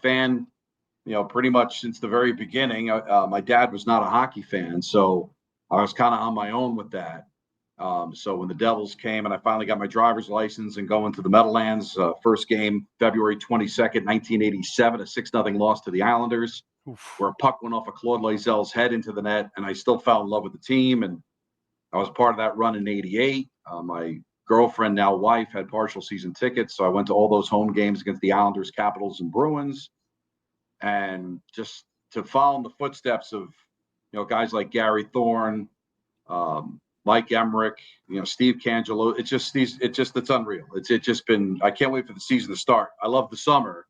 fan, pretty much since the very beginning. My dad was not a hockey fan, so I was kind of on my own with that. So when the Devils came and I finally got my driver's license and going to the Meadowlands, first game, February 22nd, 1987, a 6-0 loss to the Islanders, where a puck went off of Claude Loisel's head into the net, and I still fell in love with the team. And I was part of that run in 88. My girlfriend, now wife, had partial season tickets, so I went to all those home games against the Islanders, Capitals, and Bruins. And just to follow in the footsteps of, guys like Gary Thorne, Mike Emmerich, Steve Cangelo. It's unreal. It's just been, I can't wait for the season to start. I love the summer,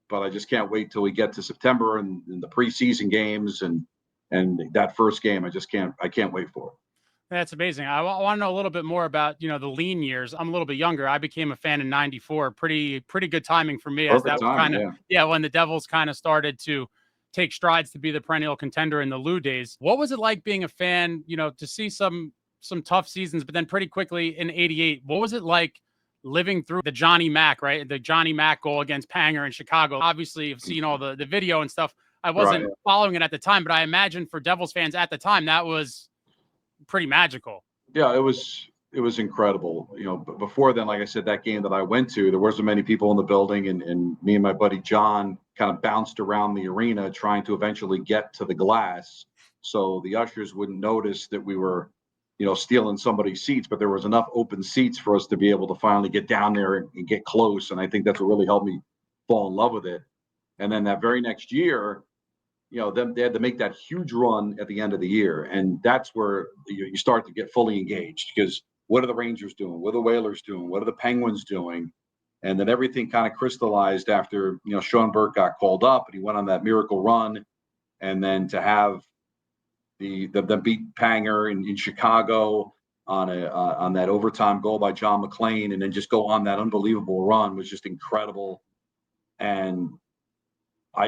but I just can't wait till we get to September and the preseason games and that first game. I can't wait for it. That's amazing. I want to know a little bit more about, the lean years. I'm a little bit younger. I became a fan in 94. Pretty good timing for me. Perfect as that was timing, kind of, when the Devils kind of started to take strides to be the perennial contender in the Lou days. What was it like being a fan, to see some tough seasons, but then pretty quickly in 88, what was it like living through the Johnny Mac, right? The Johnny Mac goal against Panger in Chicago. Obviously, you've seen all the video and stuff. I wasn't following it at the time, but I imagine for Devils fans at the time, that was pretty magical. Yeah, it was incredible. But before then, like I said, that game that I went to, there wasn't many people in the building, and me and my buddy John kind of bounced around the arena trying to eventually get to the glass so the ushers wouldn't notice that we were stealing somebody's seats, but there was enough open seats for us to be able to finally get down there and get close. And I think that's what really helped me fall in love with it. And then that very next year, they had to make that huge run at the end of the year. And that's where you start to get fully engaged, because what are the Rangers doing? What are the Whalers doing? What are the Penguins doing? And then everything kind of crystallized after, Sean Burke got called up and he went on that miracle run. And then to have the beat Panger in Chicago on that overtime goal by John McClain, and then just go on that unbelievable run was just incredible. And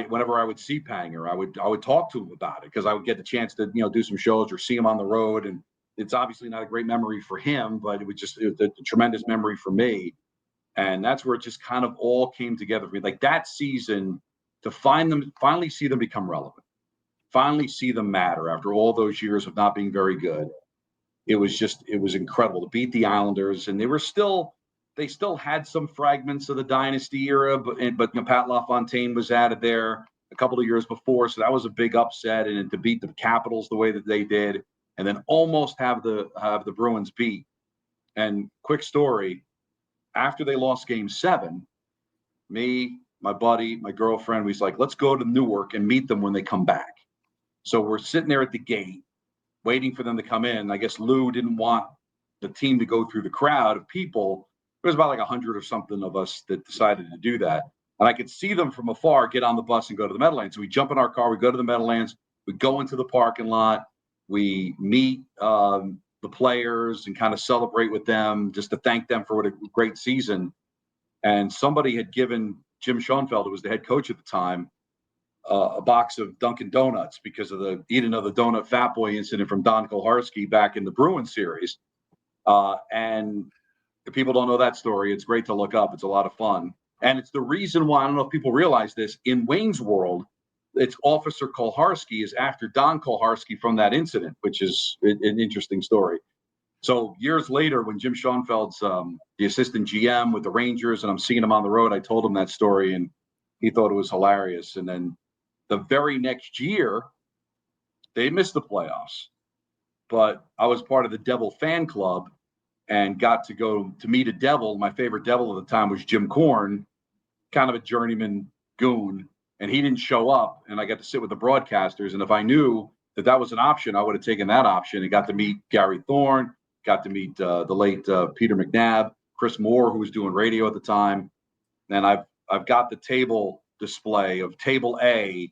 whenever I would see Panger, I would talk to him about it, because I would get the chance to do some shows or see him on the road. And it's obviously not a great memory for him, but it was a tremendous memory for me. And that's where it just kind of all came together for me. Like that season, to finally see them become relevant. Finally see them matter after all those years of not being very good. It was incredible to beat the Islanders, and they still had some fragments of the dynasty era, but Pat LaFontaine was added there a couple of years before, so that was a big upset. And to beat the Capitals the way that they did, and then almost have the Bruins beat. And quick story, after they lost Game 7, me, my buddy, my girlfriend, we was like, let's go to Newark and meet them when they come back. So we're sitting there at the gate waiting for them to come in. I guess Lou didn't want the team to go through the crowd of people. There was about like 100 or something of us that decided to do that. And I could see them from afar get on the bus and go to the Meadowlands. So we jump in our car, we go to the Meadowlands, we go into the parking lot, we meet the players and kind of celebrate with them just to thank them for what a great season. And somebody had given Jim Schoenfeld, who was the head coach at the time, a box of Dunkin' Donuts because of the eating of the donut fat boy incident from Don Kolarski back in the Bruins series. And if people don't know that story, it's great to look up. It's a lot of fun. And it's the reason why, I don't know if people realize this, in Wayne's World, it's Officer Kolarski is after Don Kolarski from that incident, which is an interesting story. So years later, when Jim Schoenfeld's the assistant GM with the Rangers, and I'm seeing him on the road, I told him that story, and he thought it was hilarious. And then the very next year, they missed the playoffs. But I was part of the Devil fan club and got to go to meet a Devil. My favorite Devil at the time was Jim Korn, kind of a journeyman goon, and he didn't show up. And I got to sit with the broadcasters. And if I knew that was an option, I would have taken that option and got to meet Gary Thorne, got to meet the late Peter McNabb, Chris Moore, who was doing radio at the time. And I've got the table display of Table A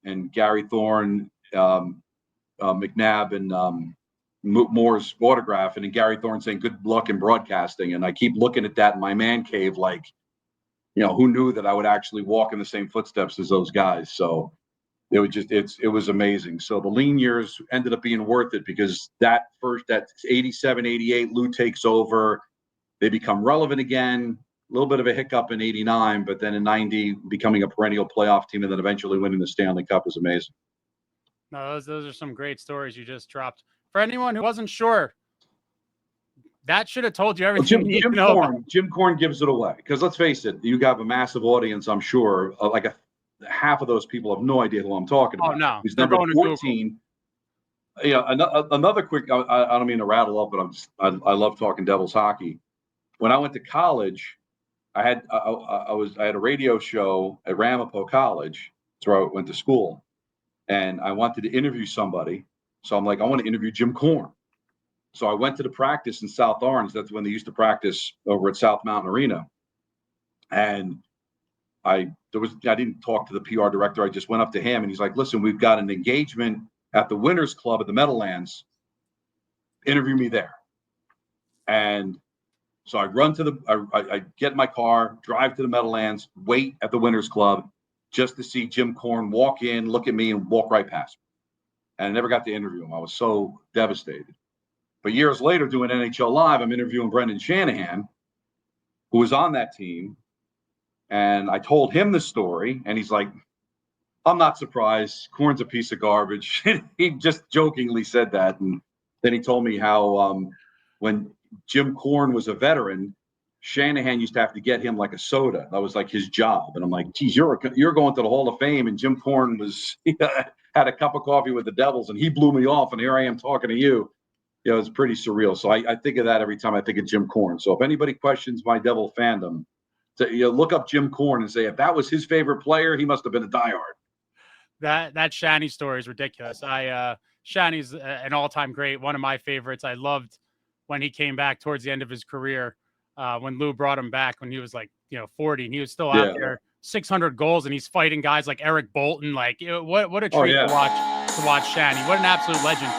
and Gary Thorne, McNabb, and Moore's autograph, and then Gary Thorne saying good luck in broadcasting. And I keep looking at that in my man cave like, who knew that I would actually walk in the same footsteps as those guys. So it was amazing. So the lean years ended up being worth it, because that 87, 88, Lou takes over. They become relevant again. little bit of a hiccup in 89, but then in 90 becoming a perennial playoff team and then eventually winning the Stanley Cup is amazing. No, those are some great stories you just dropped. For anyone who wasn't sure, that should have told you everything you need to know about. Jim Korn gives it away, because let's face it, you have a massive audience, I'm sure. Half of those people have no idea who I'm talking about. Oh, no. He's number 14. Yeah, another quick, I don't mean to rattle up, but I love talking Devils hockey. When I went to college, I had a radio show at Ramapo College. That's where I went to school. And I wanted to interview somebody. So I'm like, I want to interview Jim Korn. So I went to the practice in South Orange. That's when they used to practice over at South Mountain Arena. And I didn't talk to the PR director. I just went up to him and he's like, listen, we've got an engagement at the Winners Club at the Meadowlands. Interview me there. And so I run to I get in my car, drive to the Meadowlands, wait at the Winners Club just to see Jim Korn walk in, look at me, and walk right past me. And I never got to interview him. I was so devastated. But years later, doing NHL Live, I'm interviewing Brendan Shanahan, who was on that team. And I told him the story, and he's like, I'm not surprised. Korn's a piece of garbage. He just jokingly said that. And then he told me how when Jim Korn was a veteran, Shanahan used to have to get him like a soda. That was like his job. And I'm like, geez, you're going to the Hall of Fame. And Jim Korn had a cup of coffee with the Devils, and he blew me off. And here I am talking to you. It was pretty surreal. So I think of that every time I think of Jim Korn. So if anybody questions my Devil fandom, look up Jim Korn and say, if that was his favorite player, he must have been a diehard. That Shanny story is ridiculous. Shanny's an all-time great, one of my favorites. I loved when he came back towards the end of his career, when Lou brought him back when he was 40, and he was still out there, 600 goals, and he's fighting guys like Eric Bolton. What a treat to watch Shanny. What an absolute legend.